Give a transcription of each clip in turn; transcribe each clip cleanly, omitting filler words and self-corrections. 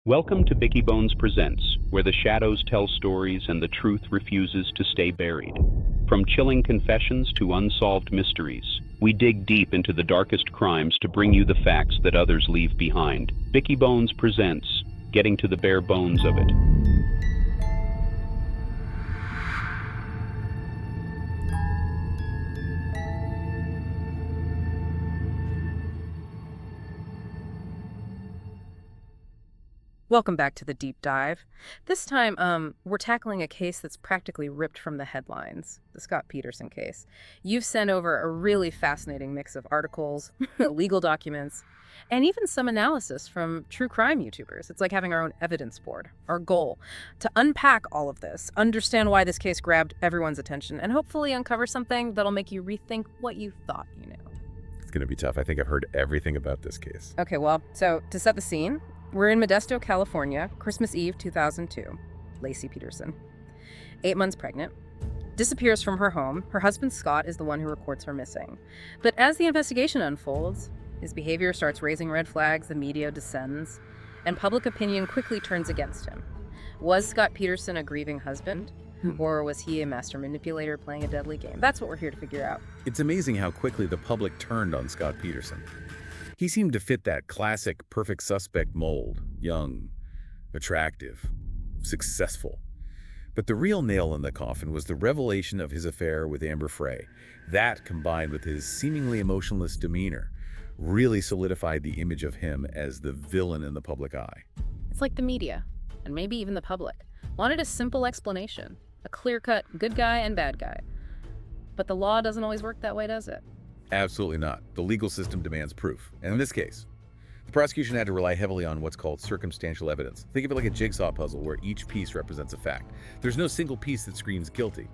Welcome to Bicky Bones Presents, where the shadows tell stories and the truth refuses to stay buried. From chilling confessions to unsolved mysteries, we dig deep into the darkest crimes to bring you the facts that others leave behind. Bicky Bones Presents, getting to the bare bones of it. Welcome back to the deep dive. This time, we're tackling a case that's practically ripped from the headlines, the Scott Peterson case. You've sent over a really fascinating mix of articles, legal documents, and even some analysis from true crime YouTubers. It's like having our own evidence board. Our goal, to unpack all of this, understand why this case grabbed everyone's attention, and hopefully uncover something that'll make you rethink what you thought you knew. It's going to be tough. I think I've heard everything about this case. Okay, well, so to set the scene, we're in Modesto, California, Christmas Eve 2002. Lacey Peterson, 8 months pregnant, disappears from her home. Her husband, Scott, is the one who reports her missing. But as the investigation unfolds, his behavior starts raising red flags, the media descends, and public opinion quickly turns against him. Was Scott Peterson a grieving husband? Or was he a master manipulator playing a deadly game? That's what we're here to figure out. It's amazing how quickly the public turned on Scott Peterson. He seemed to fit that classic perfect suspect mold: young, attractive, successful. But the real nail in the coffin was the revelation of his affair with Amber Frey. That, combined with his seemingly emotionless demeanor, really solidified the image of him as the villain in the public eye. It's like the media, and maybe even the public, wanted a simple explanation, a clear-cut good guy and bad guy. But the law doesn't always work that way, does it? Absolutely not. The legal system demands proof. And in this case, the prosecution had to rely heavily on what's called circumstantial evidence. Think of it like a jigsaw puzzle where each piece represents a fact. There's no single piece that screams guilty.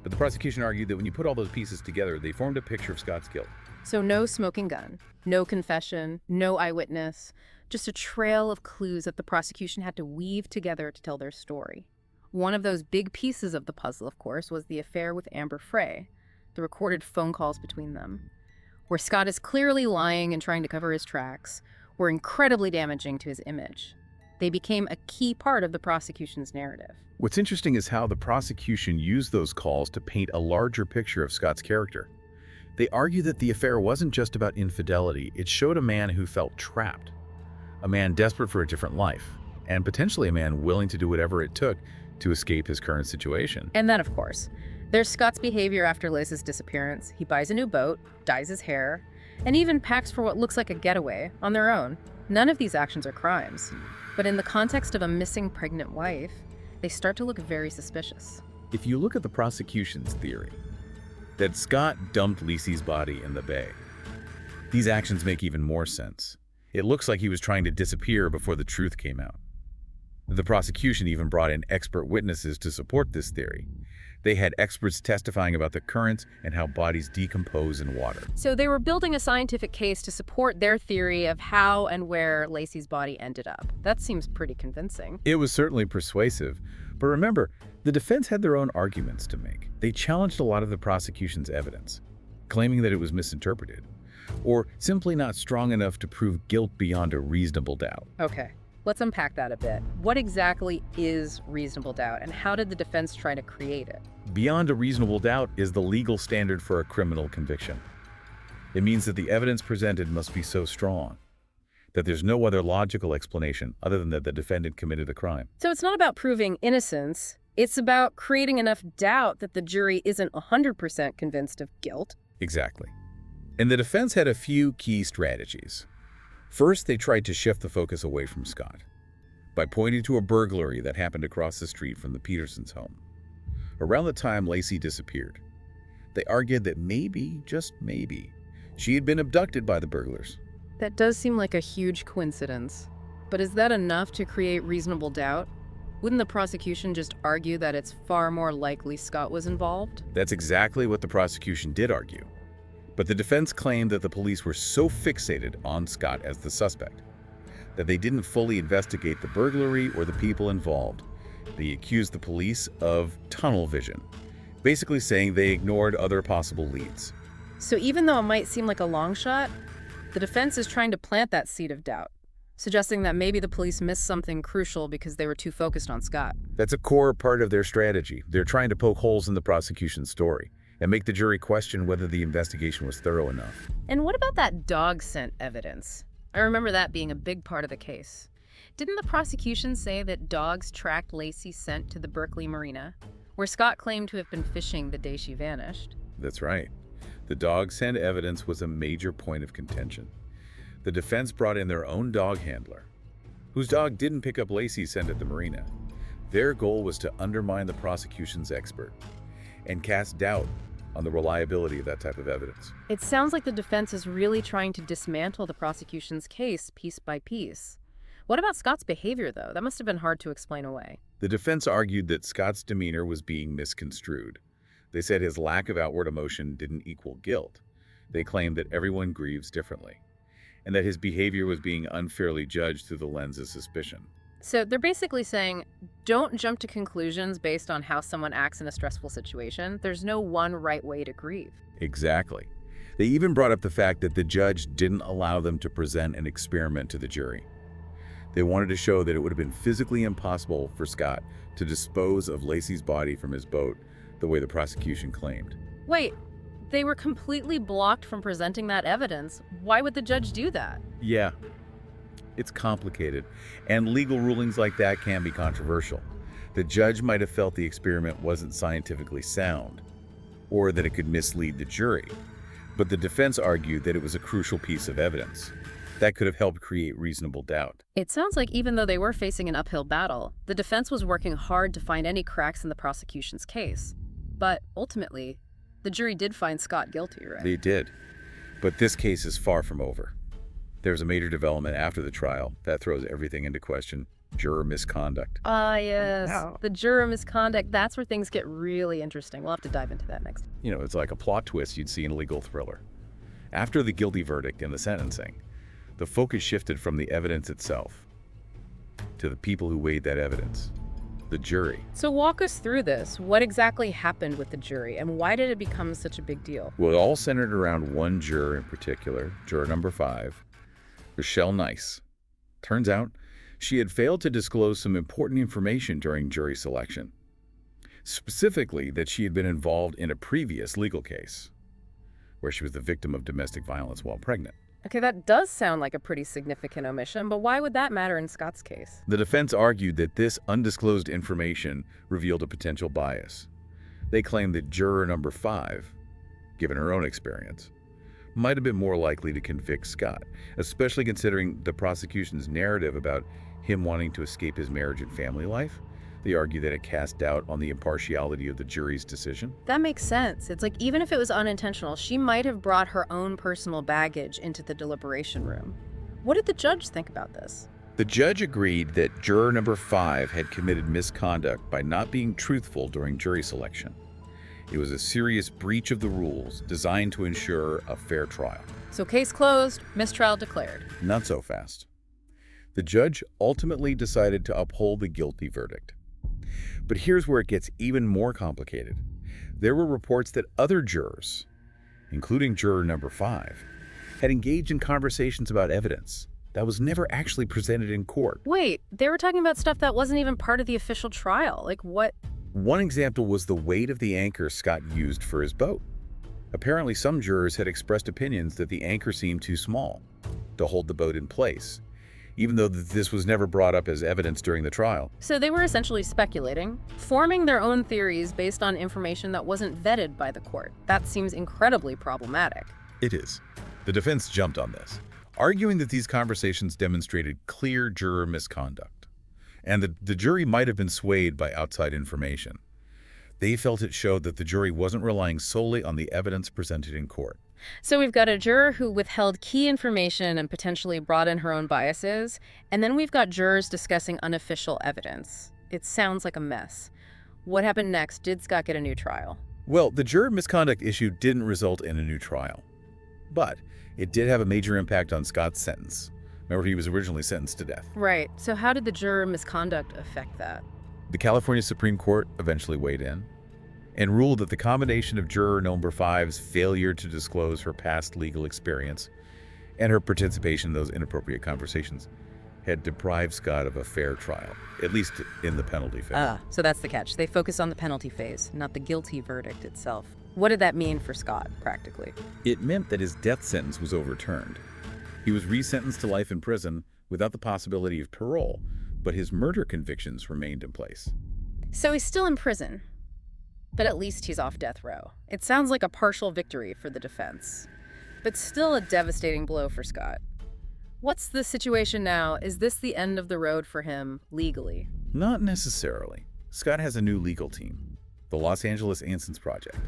But the prosecution argued that when you put all those pieces together, they formed a picture of Scott's guilt. So no smoking gun, no confession, no eyewitness, just a trail of clues that the prosecution had to weave together to tell their story. One of those big pieces of the puzzle, of course, was the affair with Amber Frey, the recorded phone calls between them, where Scott is clearly lying and trying to cover his tracks, were incredibly damaging to his image. They became a key part of the prosecution's narrative. What's interesting is how the prosecution used those calls to paint a larger picture of Scott's character. They argue that the affair wasn't just about infidelity. It showed a man who felt trapped, a man desperate for a different life, and potentially a man willing to do whatever it took to escape his current situation. And then, of course, there's Scott's behavior after Liz's disappearance. He buys a new boat, dyes his hair, and even packs for what looks like a getaway on their own. None of these actions are crimes, but in the context of a missing pregnant wife, they start to look very suspicious. If you look at the prosecution's theory that Scott dumped Lacey's body in the bay, these actions make even more sense. It looks like he was trying to disappear before the truth came out. The prosecution even brought in expert witnesses to support this theory. They had experts testifying about the currents and how bodies decompose in water. So they were building a scientific case to support their theory of how and where Lacey's body ended up. That seems pretty convincing. It was certainly persuasive, but remember, the defense had their own arguments to make. They challenged a lot of the prosecution's evidence, claiming that it was misinterpreted, or simply not strong enough to prove guilt beyond a reasonable doubt. Okay. Let's unpack that a bit. What exactly is reasonable doubt, and how did the defense try to create it? Beyond a reasonable doubt is the legal standard for a criminal conviction. It means that the evidence presented must be so strong that there's no other logical explanation other than that the defendant committed the crime. So it's not about proving innocence. It's about creating enough doubt that the jury isn't 100% convinced of guilt. Exactly. And the defense had a few key strategies. First, they tried to shift the focus away from Scott by pointing to a burglary that happened across the street from the Petersons' home. Around the time Lacey disappeared, they argued that maybe, just maybe, she had been abducted by the burglars. That does seem like a huge coincidence. But is that enough to create reasonable doubt? Wouldn't the prosecution just argue that it's far more likely Scott was involved? That's exactly what the prosecution did argue. But the defense claimed that the police were so fixated on Scott as the suspect that they didn't fully investigate the burglary or the people involved. They accused the police of tunnel vision, basically saying they ignored other possible leads. So even though it might seem like a long shot, the defense is trying to plant that seed of doubt. suggesting that maybe the police missed something crucial because they were too focused on Scott. That's a core part of their strategy. They're trying to poke holes in the prosecution's story and make the jury question whether the investigation was thorough enough. And what about that dog scent evidence? I remember that being a big part of the case. Didn't the prosecution say that dogs tracked Lacey's scent to the Berkeley Marina, where Scott claimed to have been fishing the day she vanished? That's right. The dog scent evidence was a major point of contention. The defense brought in their own dog handler, whose dog didn't pick up Lacey's scent at the marina. Their goal was to undermine the prosecution's expert and cast doubt on the reliability of that type of evidence. It sounds like the defense is really trying to dismantle the prosecution's case piece by piece. What about Scott's behavior, though? That must have been hard to explain away. The defense argued that Scott's demeanor was being misconstrued. They said his lack of outward emotion didn't equal guilt. They claimed that everyone grieves differently, and that his behavior was being unfairly judged through the lens of suspicion. So they're basically saying, don't jump to conclusions based on how someone acts in a stressful situation. There's no one right way to grieve. Exactly. They even brought up the fact that the judge didn't allow them to present an experiment to the jury. They wanted to show that it would have been physically impossible for Scott to dispose of Lacey's body from his boat the way the prosecution claimed. Wait, they were completely blocked from presenting that evidence. Why would the judge do that? Yeah, it's complicated, and legal rulings like that can be controversial. The judge might have felt the experiment wasn't scientifically sound, or that it could mislead the jury, but the defense argued that it was a crucial piece of evidence that could have helped create reasonable doubt. It sounds like even though they were facing an uphill battle, the defense was working hard to find any cracks in the prosecution's case. But ultimately, the jury did find Scott guilty, right? They did, but this case is far from over. There's a major development after the trial that throws everything into question: juror misconduct. Ah, yes. Wow. The juror misconduct. That's where things get really interesting. We'll have to dive into that next. You know, it's like a plot twist you'd see in a legal thriller. After the guilty verdict and the sentencing, the focus shifted from the evidence itself to the people who weighed that evidence, the jury. So walk us through this. What exactly happened with the jury, and why did it become such a big deal? Well, it all centered around one juror in particular, juror number 5, Rochelle Nice. Turns out, she had failed to disclose some important information during jury selection. Specifically, that she had been involved in a previous legal case where she was the victim of domestic violence while pregnant. Okay, that does sound like a pretty significant omission, but why would that matter in Scott's case? The defense argued that this undisclosed information revealed a potential bias. They claimed that juror number 5, given her own experience, might have been more likely to convict Scott, especially considering the prosecution's narrative about him wanting to escape his marriage and family life. They argue that it cast doubt on the impartiality of the jury's decision. That makes sense. It's like even if it was unintentional, she might have brought her own personal baggage into the deliberation room. What did the judge think about this? The judge agreed that juror number 5 had committed misconduct by not being truthful during jury selection. It was a serious breach of the rules designed to ensure a fair trial. So case closed, mistrial declared. Not so fast. The judge ultimately decided to uphold the guilty verdict. But here's where it gets even more complicated. There were reports that other jurors, including juror number 5, had engaged in conversations about evidence that was never actually presented in court. Wait, they were talking about stuff that wasn't even part of the official trial. Like what? One example was the weight of the anchor Scott used for his boat. Apparently, some jurors had expressed opinions that the anchor seemed too small to hold the boat in place, even though this was never brought up as evidence during the trial. So they were essentially speculating, forming their own theories based on information that wasn't vetted by the court. That seems incredibly problematic. It is. The defense jumped on this, arguing that these conversations demonstrated clear juror misconduct, and that the jury might have been swayed by outside information. They felt it showed that the jury wasn't relying solely on the evidence presented in court. So we've got a juror who withheld key information and potentially brought in her own biases, and then we've got jurors discussing unofficial evidence. It sounds like a mess. What happened next? Did Scott get a new trial? Well, the juror misconduct issue didn't result in a new trial, but it did have a major impact on Scott's sentence. Remember, he was originally sentenced to death. Right. So how did the juror misconduct affect that? The California Supreme Court eventually weighed in and ruled that the combination of juror number 5's failure to disclose her past legal experience and her participation in those inappropriate conversations had deprived Scott of a fair trial, at least in the penalty phase. So that's the catch. They focus on the penalty phase, not the guilty verdict itself. What did that mean for Scott, practically? It meant that his death sentence was overturned. He was resentenced to life in prison without the possibility of parole, but his murder convictions remained in place. So he's still in prison, but at least he's off death row. It sounds like a partial victory for the defense, but still a devastating blow for Scott. What's the situation now? Is this the end of the road for him legally? Not necessarily. Scott has a new legal team, the Los Angeles Innocence Project,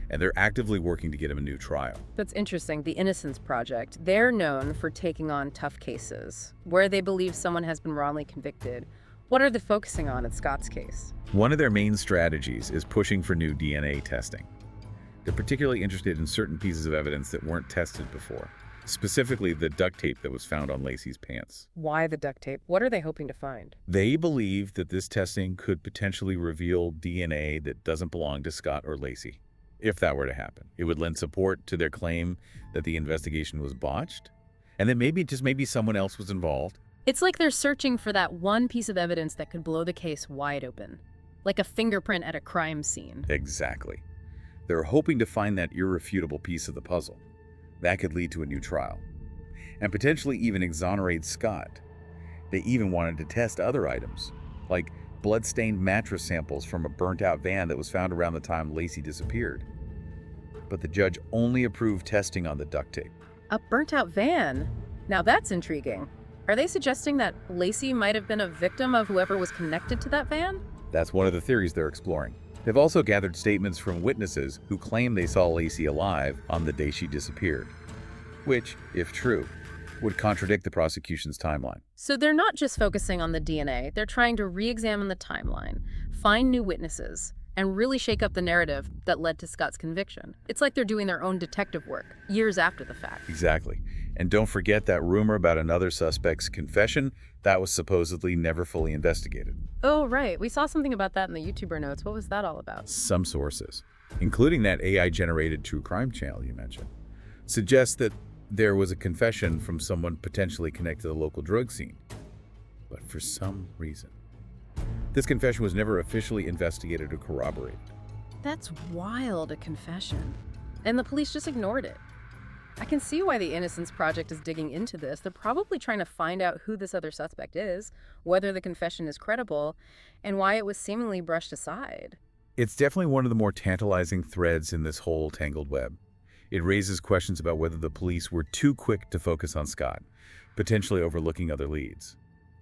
and they're actively working to get him a new trial. That's interesting. The Innocence Project. They're known for taking on tough cases where they believe someone has been wrongly convicted. What are they focusing on in Scott's case? One of their main strategies is pushing for new DNA testing. They're particularly interested in certain pieces of evidence that weren't tested before, specifically the duct tape that was found on Lacey's pants. Why the duct tape? What are they hoping to find? They believe that this testing could potentially reveal DNA that doesn't belong to Scott or Lacey. If that were to happen, it would lend support to their claim that the investigation was botched, and that maybe someone else was involved. It's like they're searching for that one piece of evidence that could blow the case wide open, like a fingerprint at a crime scene. Exactly. They're hoping to find that irrefutable piece of the puzzle. That could lead to a new trial, and potentially even exonerate Scott. They even wanted to test other items, like blood-stained mattress samples from a burnt-out van that was found around the time Lacey disappeared. But the judge only approved testing on the duct tape. A burnt-out van? Now that's intriguing. Are they suggesting that Lacey might have been a victim of whoever was connected to that van? That's one of the theories they're exploring. They've also gathered statements from witnesses who claim they saw Lacey alive on the day she disappeared, which, if true, would contradict the prosecution's timeline. So they're not just focusing on the DNA, they're trying to re-examine the timeline, find new witnesses, and really shake up the narrative that led to Scott's conviction. It's like they're doing their own detective work, years after the fact. Exactly. And don't forget that rumor about another suspect's confession that was supposedly never fully investigated. Oh, right. We saw something about that in the YouTuber notes. What was that all about? Some sources, including that AI-generated true crime channel you mentioned, suggest that there was a confession from someone potentially connected to the local drug scene. But for some reason, this confession was never officially investigated or corroborated. That's wild, a confession. And the police just ignored it. I can see why the Innocence Project is digging into this. They're probably trying to find out who this other suspect is, whether the confession is credible, and why it was seemingly brushed aside. It's definitely one of the more tantalizing threads in this whole tangled web. It raises questions about whether the police were too quick to focus on Scott, potentially overlooking other leads,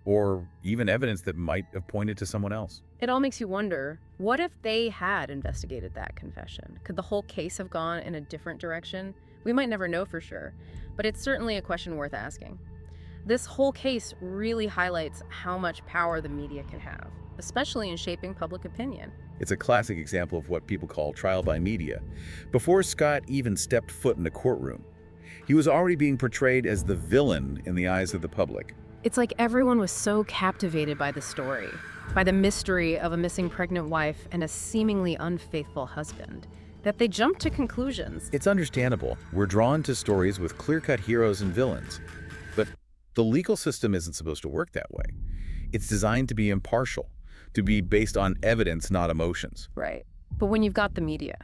or even evidence that might have pointed to someone else. It all makes you wonder, what if they had investigated that confession? Could the whole case have gone in a different direction? We might never know for sure, but it's certainly a question worth asking. This whole case really highlights how much power the media can have, especially in shaping public opinion. It's a classic example of what people call trial by media. Before Scott even stepped foot in a courtroom, he was already being portrayed as the villain in the eyes of the public. It's like everyone was so captivated by the story, by the mystery of a missing pregnant wife and a seemingly unfaithful husband, that they jumped to conclusions. It's understandable. We're drawn to stories with clear-cut heroes and villains. But the legal system isn't supposed to work that way. It's designed to be impartial, to be based on evidence, not emotions. Right. But when you've got the media,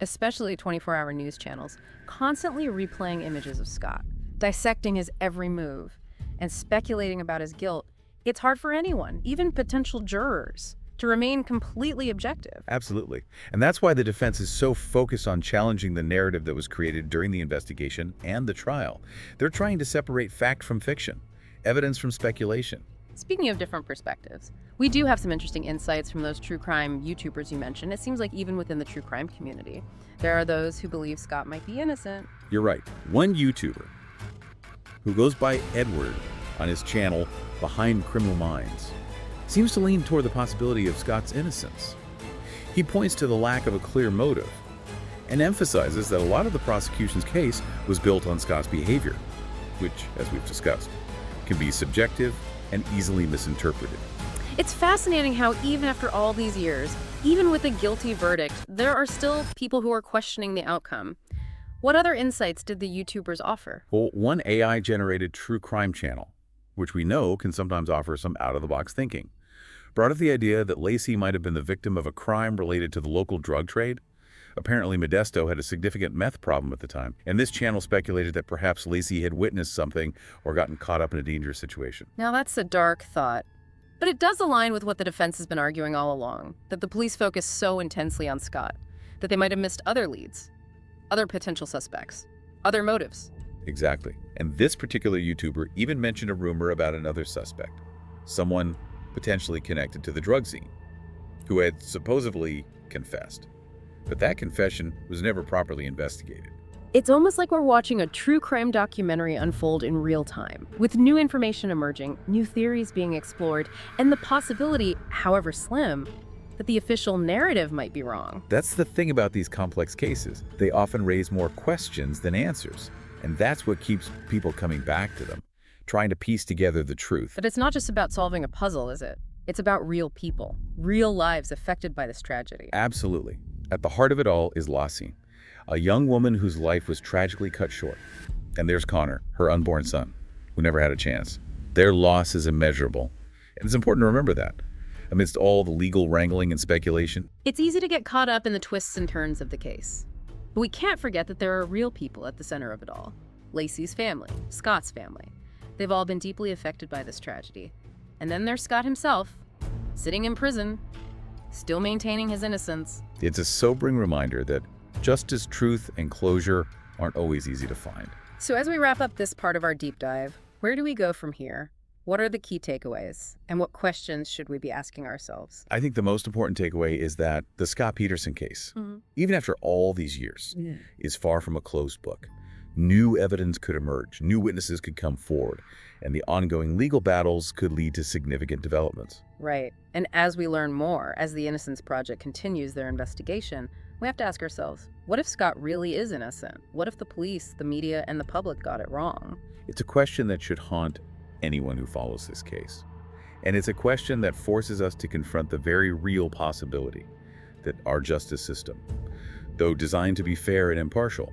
especially 24-hour news channels, constantly replaying images of Scott, dissecting his every move, and speculating about his guilt, it's hard for anyone, even potential jurors, to remain completely objective. Absolutely. And that's why the defense is so focused on challenging the narrative that was created during the investigation and the trial. They're trying to separate fact from fiction, evidence from speculation. Speaking of different perspectives, we do have some interesting insights from those true crime YouTubers you mentioned. It seems like even within the true crime community, there are those who believe Scott might be innocent. You're right. One YouTuber who goes by Edward on his channel Behind Criminal Minds seems to lean toward the possibility of Scott's innocence. He points to the lack of a clear motive and emphasizes that a lot of the prosecution's case was built on Scott's behavior, which, as we've discussed, can be subjective and easily misinterpreted. It's fascinating how even after all these years, even with a guilty verdict, there are still people who are questioning the outcome. What other insights did the YouTubers offer? Well, one AI-generated true crime channel, which we know can sometimes offer some out-of-the-box thinking, brought up the idea that Lacey might have been the victim of a crime related to the local drug trade. Apparently, Modesto had a significant meth problem at the time, and this channel speculated that perhaps Lacey had witnessed something or gotten caught up in a dangerous situation. Now that's a dark thought, but it does align with what the defense has been arguing all along, that the police focused so intensely on Scott that they might have missed other leads, other potential suspects, other motives. Exactly. And this particular YouTuber even mentioned a rumor about another suspect, someone potentially connected to the drug scene, who had supposedly confessed. But that confession was never properly investigated. It's almost like we're watching a true crime documentary unfold in real time, with new information emerging, new theories being explored, and the possibility, however slim, that the official narrative might be wrong. That's the thing about these complex cases. They often raise more questions than answers. And that's what keeps people coming back to them, trying to piece together the truth. But it's not just about solving a puzzle, is it? It's about real people, real lives affected by this tragedy. Absolutely. At the heart of it all is Lassie, a young woman whose life was tragically cut short. And there's Connor, her unborn son, who never had a chance. Their loss is immeasurable. And it's important to remember that, amidst all the legal wrangling and speculation. It's easy to get caught up in the twists and turns of the case. But we can't forget that there are real people at the center of it all. Lacey's family, Scott's family. They've all been deeply affected by this tragedy. And then there's Scott himself, sitting in prison, still maintaining his innocence. It's a sobering reminder that justice, truth, and closure aren't always easy to find. So as we wrap up this part of our deep dive, where do we go from here? What are the key takeaways? And what questions should we be asking ourselves? I think the most important takeaway is that the Scott Peterson case, even after all these years, is far from a closed book. New evidence could emerge, new witnesses could come forward, and the ongoing legal battles could lead to significant developments. Right. And as we learn more, as the Innocence Project continues their investigation, we have to ask ourselves, what if Scott really is innocent? What if the police, the media, and the public got it wrong? It's a question that should haunt anyone who follows this case. And it's a question that forces us to confront the very real possibility that our justice system, though designed to be fair and impartial,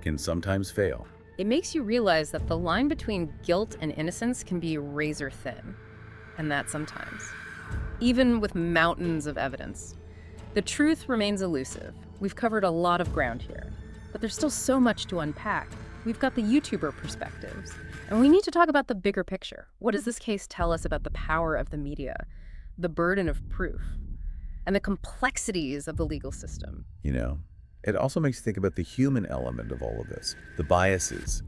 can sometimes fail. It makes you realize that the line between guilt and innocence can be razor thin, and that sometimes, even with mountains of evidence, the truth remains elusive. We've covered a lot of ground here, but there's still so much to unpack. We've got the YouTuber perspectives, and we need to talk about the bigger picture. What does this case tell us about the power of the media, the burden of proof, and the complexities of the legal system? You know, it also makes you think about the human element of all of this, the biases,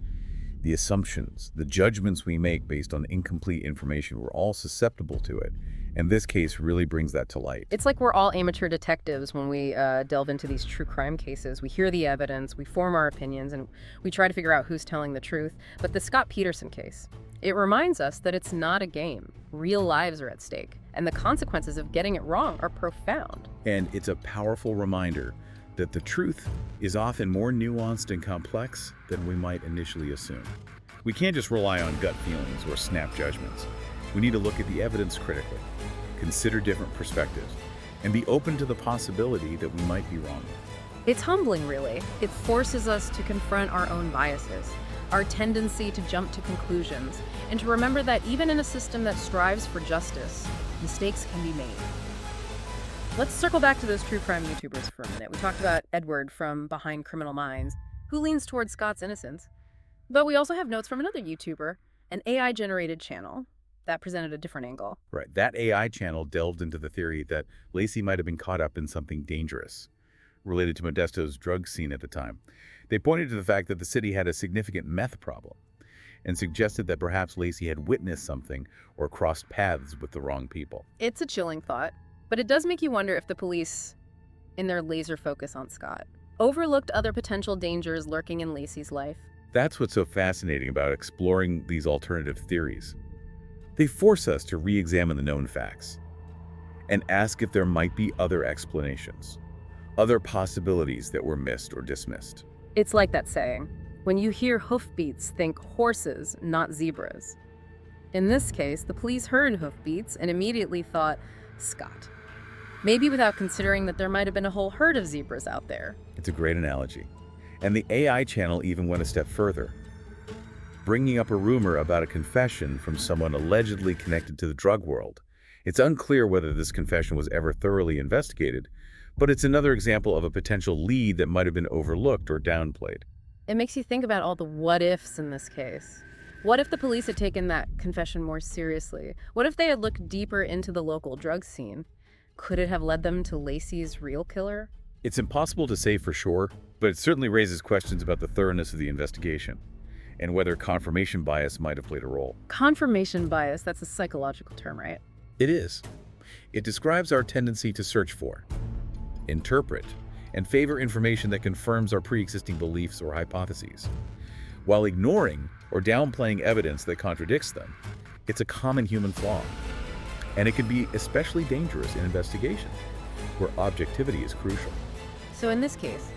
the assumptions, the judgments we make based on incomplete information. We're all susceptible to it. And this case really brings that to light. It's like we're all amateur detectives when we delve into these true crime cases. We hear the evidence, we form our opinions, and we try to figure out who's telling the truth. But the Scott Peterson case, it reminds us that it's not a game. Real lives are at stake, and the consequences of getting it wrong are profound. And it's a powerful reminder that the truth is often more nuanced and complex than we might initially assume. We can't just rely on gut feelings or snap judgments. We need to look at the evidence critically, consider different perspectives, and be open to the possibility that we might be wrong. It's humbling, really. It forces us to confront our own biases, our tendency to jump to conclusions, and to remember that even in a system that strives for justice, mistakes can be made. Let's circle back to those true crime YouTubers for a minute. We talked about Edward from Behind Criminal Minds, who leans towards Scott's innocence. But we also have notes from another YouTuber, an AI-generated channel, that presented a different angle. Right. That AI channel delved into the theory that Lacey might have been caught up in something dangerous related to Modesto's drug scene at the time. They pointed to the fact that the city had a significant meth problem and suggested that perhaps Lacey had witnessed something or crossed paths with the wrong people. It's a chilling thought, but it does make you wonder if the police, in their laser focus on Scott, overlooked other potential dangers lurking in Lacey's life. That's what's so fascinating about exploring these alternative theories. They force us to re-examine the known facts and ask if there might be other explanations, other possibilities that were missed or dismissed. It's like that saying, when you hear hoofbeats, think horses, not zebras. In this case, the police heard hoofbeats and immediately thought, Scott. Maybe without considering that there might have been a whole herd of zebras out there. It's a great analogy. And the AI channel even went a step further. bringing up a rumor about a confession from someone allegedly connected to the drug world. It's unclear whether this confession was ever thoroughly investigated, but it's another example of a potential lead that might have been overlooked or downplayed. It makes you think about all the what-ifs in this case. What if the police had taken that confession more seriously? What if they had looked deeper into the local drug scene? Could it have led them to Lacey's real killer? It's impossible to say for sure, but it certainly raises questions about the thoroughness of the investigation and whether confirmation bias might have played a role. Confirmation bias, that's a psychological term, right? It is. It describes our tendency to search for, interpret, and favor information that confirms our pre-existing beliefs or hypotheses, while ignoring or downplaying evidence that contradicts them. It's a common human flaw, and it can be especially dangerous in investigations, where objectivity is crucial. So in this case,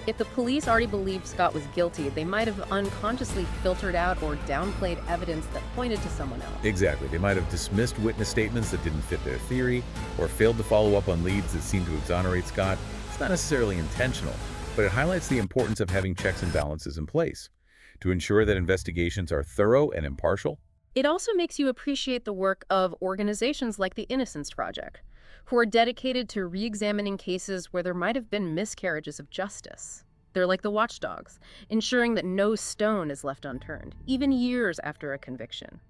if the police already believed Scott was guilty, they might have unconsciously filtered out or downplayed evidence that pointed to someone else. Exactly. They might have dismissed witness statements that didn't fit their theory, or failed to follow up on leads that seemed to exonerate Scott. It's not necessarily intentional, but it highlights the importance of having checks and balances in place to ensure that investigations are thorough and impartial. It also makes you appreciate the work of organizations like the Innocence Project, who are dedicated to re-examining cases where there might have been miscarriages of justice. They're like the watchdogs, ensuring that no stone is left unturned, even years after a conviction.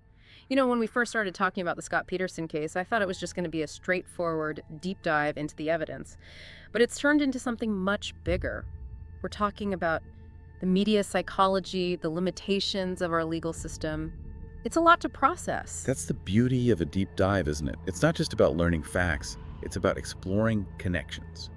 You know, when we first started talking about the Scott Peterson case, I thought it was just going to be a straightforward, deep dive into the evidence. But it's turned into something much bigger. We're talking about the media psychology, the limitations of our legal system. It's a lot to process. That's the beauty of a deep dive, isn't it? It's not just about learning facts. It's about exploring connections,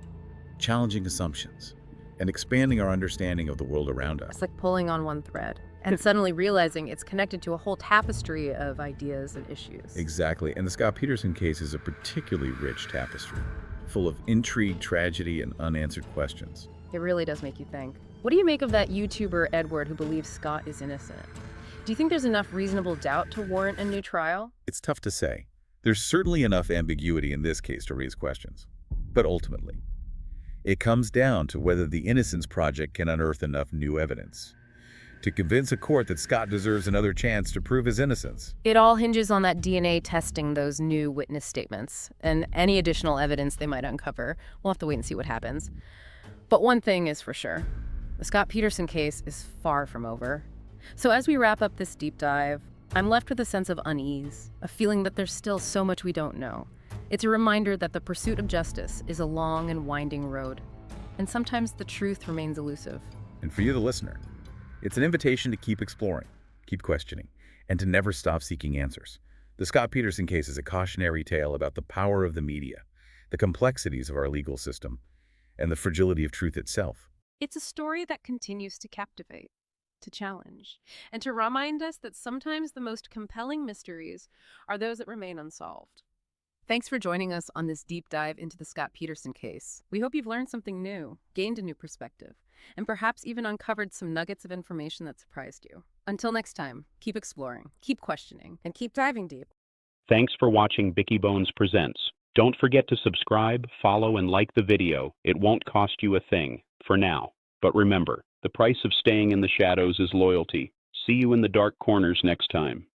challenging assumptions, and expanding our understanding of the world around us. It's like pulling on one thread and suddenly realizing it's connected to a whole tapestry of ideas and issues. Exactly. And the Scott Peterson case is a particularly rich tapestry, full of intrigue, tragedy, and unanswered questions. It really does make you think. What do you make of that YouTuber Edward who believes Scott is innocent? Do you think there's enough reasonable doubt to warrant a new trial? It's tough to say. There's certainly enough ambiguity in this case to raise questions. But ultimately, it comes down to whether the Innocence Project can unearth enough new evidence to convince a court that Scott deserves another chance to prove his innocence. It all hinges on that DNA testing those new witness statements and any additional evidence they might uncover. We'll have to wait and see what happens. But one thing is for sure, the Scott Peterson case is far from over. So as we wrap up this deep dive, I'm left with a sense of unease, a feeling that there's still so much we don't know. It's a reminder that the pursuit of justice is a long and winding road, and sometimes the truth remains elusive. And for you, the listener, it's an invitation to keep exploring, keep questioning, and to never stop seeking answers. The Scott Peterson case is a cautionary tale about the power of the media, the complexities of our legal system, and the fragility of truth itself. It's a story that continues to captivate, to challenge, and to remind us that sometimes the most compelling mysteries are those that remain unsolved. Thanks for joining us on this deep dive into the Scott Peterson case. We hope you've learned something new, gained a new perspective, and perhaps even uncovered some nuggets of information that surprised you. Until next time, keep exploring, keep questioning, and keep diving deep. Thanks for watching Bicky Bones Presents. Don't forget to subscribe, follow, and like the video. It won't cost you a thing, for now. But remember, the price of staying in the shadows is loyalty. See you in the dark corners next time.